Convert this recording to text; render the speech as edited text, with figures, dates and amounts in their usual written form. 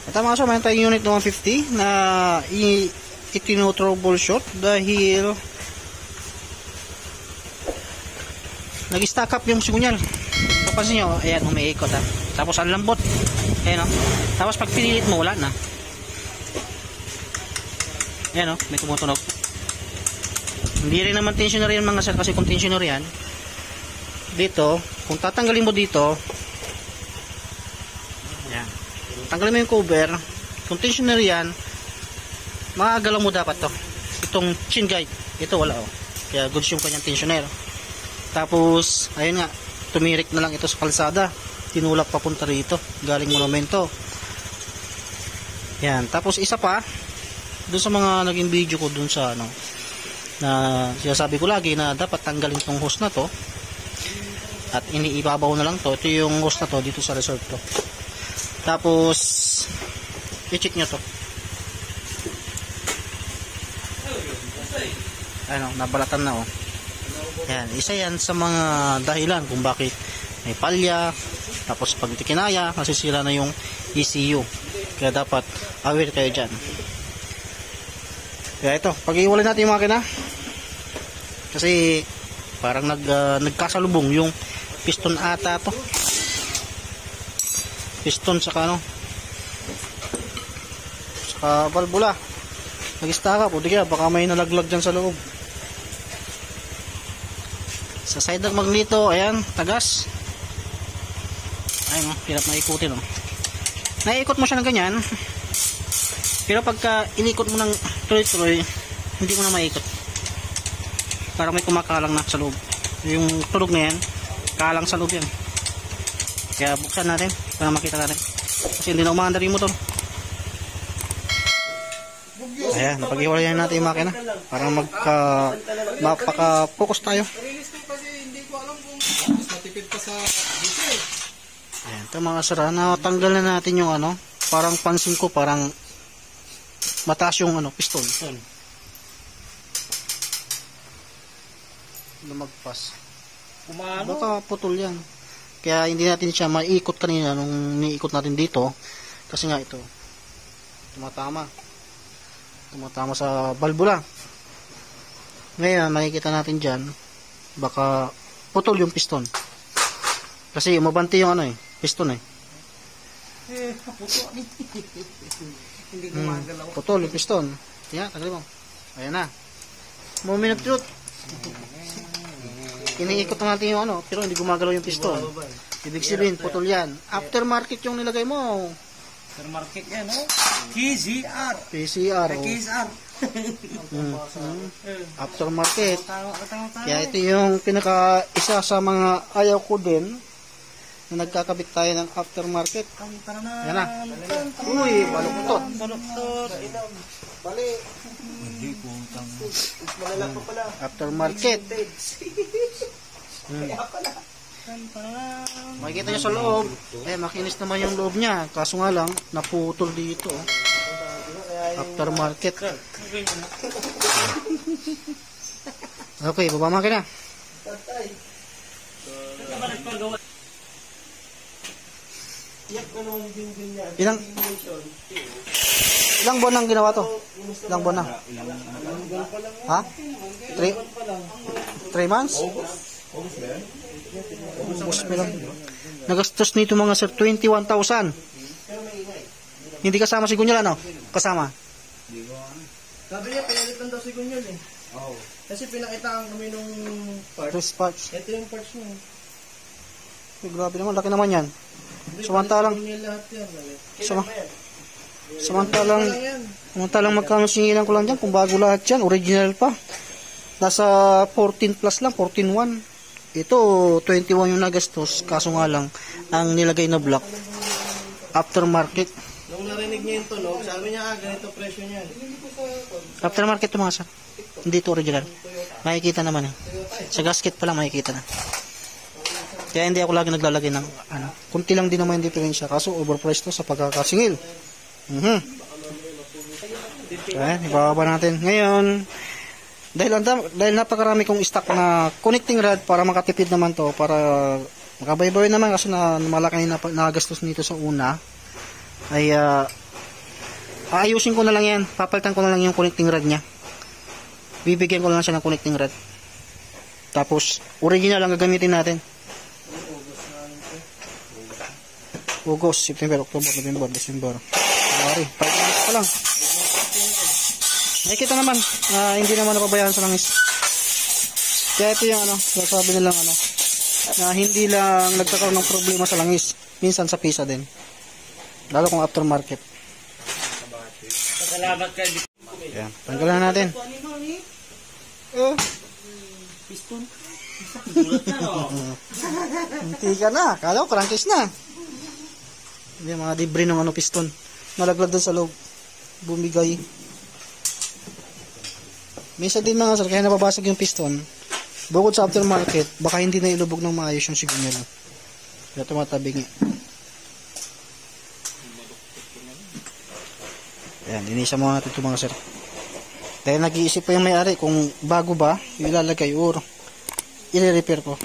At mga kasama, mayroon tayong unit na 150 na itino-troubleshoot dahil nag-stack up yung sigunyal. Papansin nyo, ayan, umiikot ha. Tapos ang lambot. Ayan o. Tapos pag pinilit mo, wala na. Ayan o, may tumutunog. Hindi rin naman tensioner yan mga sir, kasi kung tensioner yan, dito, kung tatanggalin mo dito, ayan, tanggalin mo yung cover, kung tensioner yan, makagalaw mo dapat to. Itong chin guide, ito wala o. Kaya goods yung kanyang tensioner. Tapos, ayun nga, tumirik na lang ito sa kalsada. Tinulak papunta rito, galing monumento. Yan, tapos isa pa, dun sa mga naging video ko dun sa ano, na sinasabi ko lagi na dapat tanggalin tong hose na to. At iniibabaw na lang to. Ito yung hose na to dito sa resort to. Tapos, i-check nyo to. Ano, nabalatan na oh. Yan, isa yan sa mga dahilan kung bakit may palya, tapos pag hindi kinaya, nasisira na yung ECU. Kaya dapat aware kayo dyan. Kaya ito, pag-iwalay natin yung makina, kasi parang nagkasalubong yung piston ata to. Piston saka ano, saka valvula. Nag-stack up, o di kaya baka may nalaglag dyan sa loob. Sa side ng magnito, ayan, tagas. Ayun, hirap na ikutin, oh. Naiikot mo siya ng ganyan. Pero pagka inikot mo ng tuloy-tuloy, hindi mo na maikot. Parang may kumakalang na sa loob. Yung tunog na yan, kalang sa loob yan. Kaya buksan natin, para makita natin. Kasi hindi na umaandar yung motor. Ayan, napag-iwalayan natin yung makina. Para mapaka-focus tayo. Ayan, ito mga sara, natanggal na natin yung ano, parang pansin ko, parang mataas yung ano, piston. Lumagpas. Baka putol yan. Kaya hindi natin siya maiikot kanina nung niikot natin dito. Kasi nga ito, tumatama sa valvula. Ngayon, makikita natin dyan, baka putol yung piston. Kasi umabanti yung ano piston Hindi gumagalaw. Putol yung piston. Yan, tagal mo. Ayan na. Moment of truth. Iniikot na natin yung ano, pero hindi gumagalaw yung piston. Ibig sabihin, putol yan. Aftermarket yung nilagay mo. Aftermarket yan, oh. KZR. PCR. KZR. Aftermarket. Kaya ito yung isa sa mga ayaw ko din na nagkakabit tayo ng aftermarket. Yan na. Uy, baluktot. Bali. Aftermarket. Makikita nyo sa loob. Makinis naman yung loob niya. Kaso nga lang, naputol dito. Aftermarket. Okay, baba makina. Ilang buwan nang ginawa to? Ilang buwan na? Ha? 3 months? Nagastos nito mga sir 21,000. Hindi kasama si Gunyal, ano? Kasama? Sabi niya, pinalitan daw si Gunyal eh. Kasi pinakitaan kami nung parts. Ito yung parts mo. Grabe naman, laki naman yan. Samantalang magkano singilan ko lang dyan kung bago lahat yan, original pa. Nasa 14 plus lang, 14.1. Ito 21 yung nagastos, kaso nga lang ang nilagay na block aftermarket. Nung narinig niya yung tunog, sabi niya ganito presyo niya. Aftermarket ito mga sir, hindi ito original. Makikita naman sa gasket pa lang makikita na. Kaya hindi ako lagi naglalagay ng ano, kunti lang din naman yung diferensya, kaso overpriced to sa pagkakasingil. Ayan, ibababa natin. Ngayon, dahil napakarami kong stock na connecting rod para makatipid naman to, para makabaybay naman kasi na malaki na nagastos nito sa una, ay Aayusin ko na lang yan. Papalitan ko na lang yung connecting rod niya. Bibigyan ko lang siya ng connecting rod. Tapos, original lang gagamitin natin. August, September, October, November, December. January. 5 months pa lang. Nakikita naman, hindi naman napabayaan sa langis. Kaya ito yung sabi nilang na hindi lang nagkakaroon ng problema sa langis. Minsan sa pisa din. Lalo kung aftermarket. Salamat kay Ayan, tanggalan natin. piston. Hindi ka na. Kala ko crankcase na. Yung mga debris ng piston. Nalaglag doon sa loob. Bumigay. Minsan din mga sir, kaya nababasag yung piston. Bukod sa aftermarket, baka hindi na ilubog ng maayos yung signal. Kaya tumatabing. Ayan, inisa muna natin ito mga sir. Dahil nag-iisip pa yung may-ari kung bago ba, ilalagay or i-repair ko.